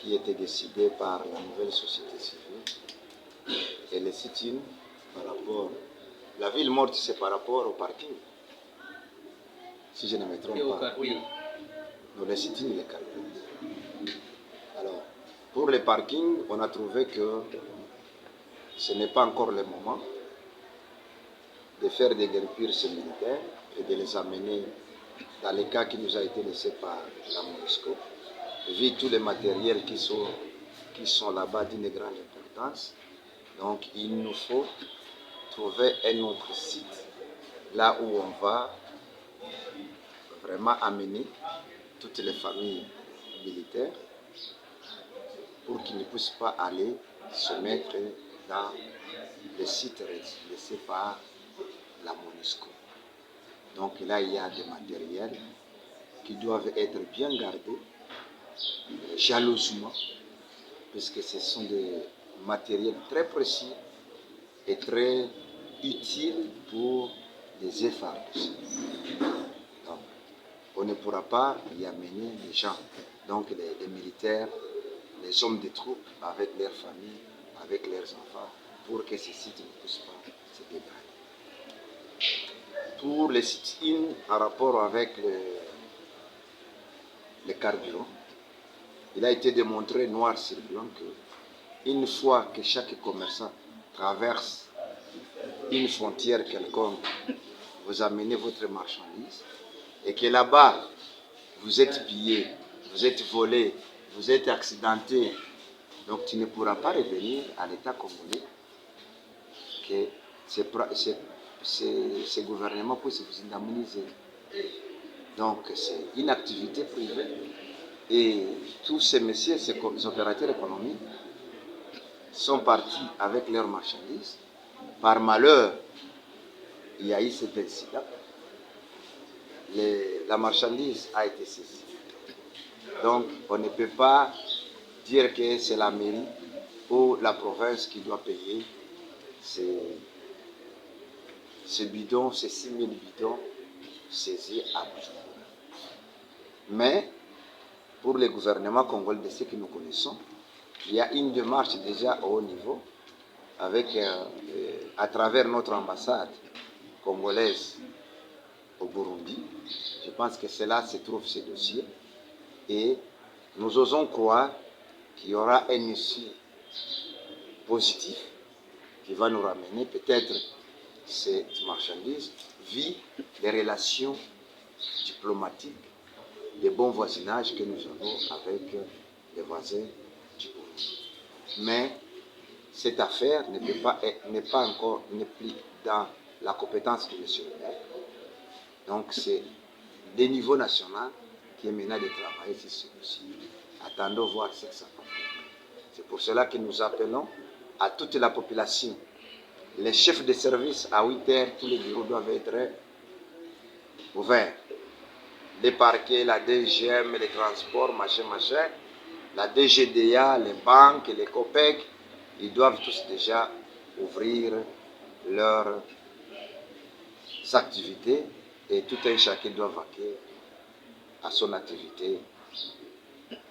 qui était décidé par la nouvelle société civile et le sit-in par rapport... La ville morte, c'est par rapport au parking. Si je ne me trompe pas. Oui. Donc le sit-in, il est calculé. Alors, pour les parkings, on a trouvé que ce n'est pas encore le moment de faire déguerpir ces militaires et de les amener dans les cas qui nous a été laissé par la MONUSCO, vu tous les matériels qui sont là-bas d'une grande importance. Donc il nous faut trouver un autre site, là où on va vraiment amener toutes les familles militaires pour qu'ils ne puissent pas aller se mettre dans les sites laissés par la MONUSCO. Donc là, il y a des matériels qui doivent être bien gardés, jalousement, puisque ce sont des matériels très précis et très utiles pour les efforts. Donc, on ne pourra pas y amener les gens, donc les militaires, les hommes de troupes avec leurs familles, avec leurs enfants, pour que ces sites ne puissent pas se dégrader. Pour les sit-in en rapport avec le carburant, il a été démontré noir sur blanc qu'une fois que chaque commerçant traverse une frontière quelconque, vous amenez votre marchandise et que là-bas, vous êtes pillé, vous êtes volé, vous êtes accidenté, donc tu ne pourras pas revenir à l'État congolais que ce gouvernement puisse vous indemniser. Donc c'est une activité privée et tous ces messieurs, ces opérateurs économiques sont partis avec leurs marchandises. Par malheur, il y a eu cet incident. La marchandise a été saisie. Donc on ne peut pas dire que c'est la mairie ou la province qui doit payer ces bidons, ces 6000 bidons saisis à Bujumbura. Mais pour le gouvernement congolais, de ce que nous connaissons, il y a une démarche déjà au haut niveau avec, à travers notre ambassade congolaise au Burundi. Je pense que c'est là que se trouvent ces dossiers et nous osons croire qu'il y aura un issue positif qui va nous ramener peut-être cette marchandise via les relations diplomatiques, les bons voisinages que nous avons avec les voisins du Burundi. Mais cette affaire n'est plus dans la compétence de M. le maire. Donc c'est le niveau national qui est maintenant de travailler sur ce dossier. Attendons voir ce que ça va faire. C'est pour cela que nous appelons à toute la population. Les chefs de service, à 8 heures, tous les bureaux doivent être ouverts. Les parquets, la DGM, les transports, machin, la DGDA, les banques, les COPEC, ils doivent tous déjà ouvrir leurs activités et tout un chacun doit vaquer à son activité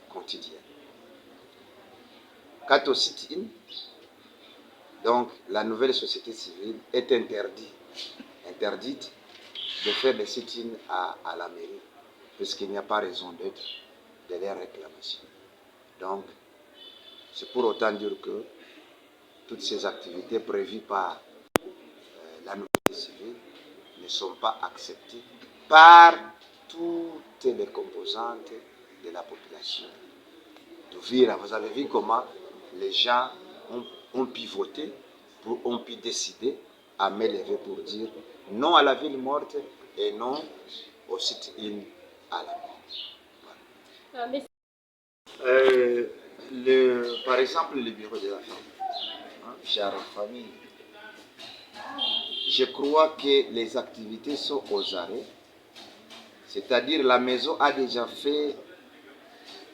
quotidienne. Quant au sit-in, donc la nouvelle société civile est interdite de faire des sit-in à la mairie, puisqu'il n'y a pas raison d'être de leur réclamation. Donc, c'est pour autant dire que toutes ces activités prévues par la nouvelle société civile ne sont pas acceptées par toutes les composantes de la population d'Uvira. Vous avez vu comment les gens ont pu voter, ont pu décider à m'élever pour dire non à la ville morte et non au sit-in à la mort. Voilà. Par exemple, le bureau de la femme, chère famille, je crois que les activités sont aux arrêts, c'est-à-dire la maison a déjà fait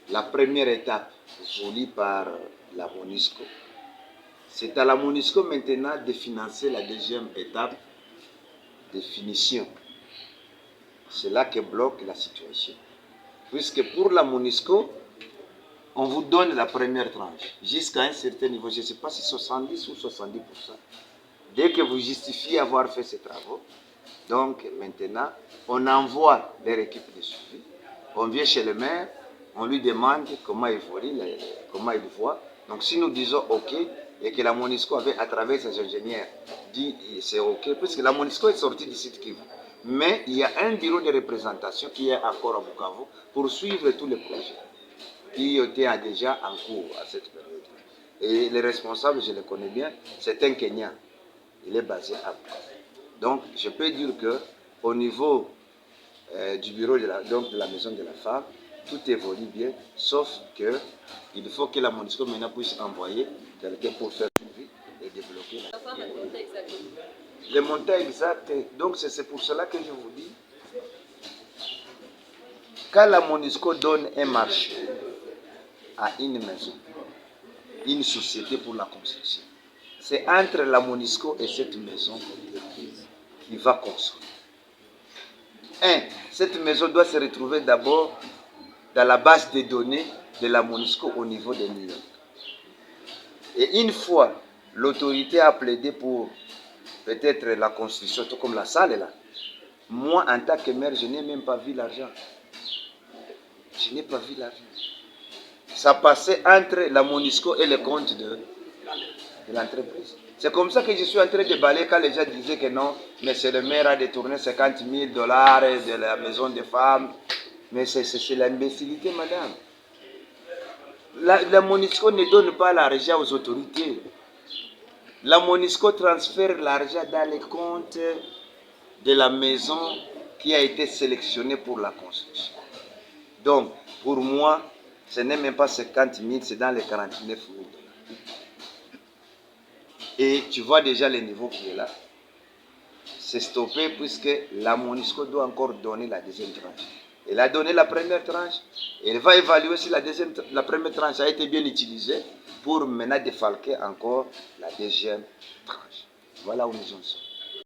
la première étape voulue par la MONUSCO. C'est à la MONUSCO maintenant de financer la deuxième étape de finition. C'est là que bloque la situation. Puisque pour la MONUSCO, on vous donne la première tranche jusqu'à un certain niveau, je ne sais pas si 70 ou 70%. Dès que vous justifiez avoir fait ces travaux, donc maintenant, on envoie leur équipe de suivi, on vient chez le maire, on lui demande comment il voit, comment il voit. Donc si nous disons OK, et que la MONUSCO avait, à travers ses ingénieurs, dit c'est OK, puisque la MONUSCO est sortie du site Kivu. Mais il y a un bureau de représentation qui est encore à Bukavu pour suivre tous les projets qui étaient déjà en cours à cette période. Et les responsables, je les connais bien, c'est un Kenyan. Il est basé à Bukavu. Donc, je peux dire qu'au niveau du bureau de la maison de la femme, tout évolue bien, sauf qu'il faut que la MONUSCO maintenant puisse envoyer quelqu'un pour faire suivi et débloquer les montants exacts. Donc, c'est pour cela que je vous dis, quand la MONUSCO donne un marché à une maison, une société pour la construction, c'est entre la MONUSCO et cette maison qui va construire. Cette maison doit se retrouver d'abord dans la base de données de la MONUSCO au niveau de New York. Et une fois l'autorité a plaidé pour peut-être la construction, tout comme la salle est là, moi en tant que maire, je n'ai même pas vu l'argent. Je n'ai pas vu l'argent. Ça passait entre la MONUSCO et le compte de l'entreprise. C'est comme ça que je suis en train de balayer quand les gens disaient que non, mais c'est le maire a détourné 50 000 $ de la maison des femmes. Mais c'est l'imbécilité, madame. La MONUSCO ne donne pas l'argent aux autorités. La MONUSCO transfère l'argent dans les comptes de la maison qui a été sélectionnée pour la construction. Donc, pour moi, ce n'est même pas 50 000, c'est dans les 49 000 $. Et tu vois déjà le niveau qui est là. C'est stoppé puisque la MONUSCO doit encore donner la deuxième tranche. Elle a donné la première tranche. Elle va évaluer si la première tranche a été bien utilisée pour maintenant défalquer encore la deuxième tranche. Voilà où nous en sommes.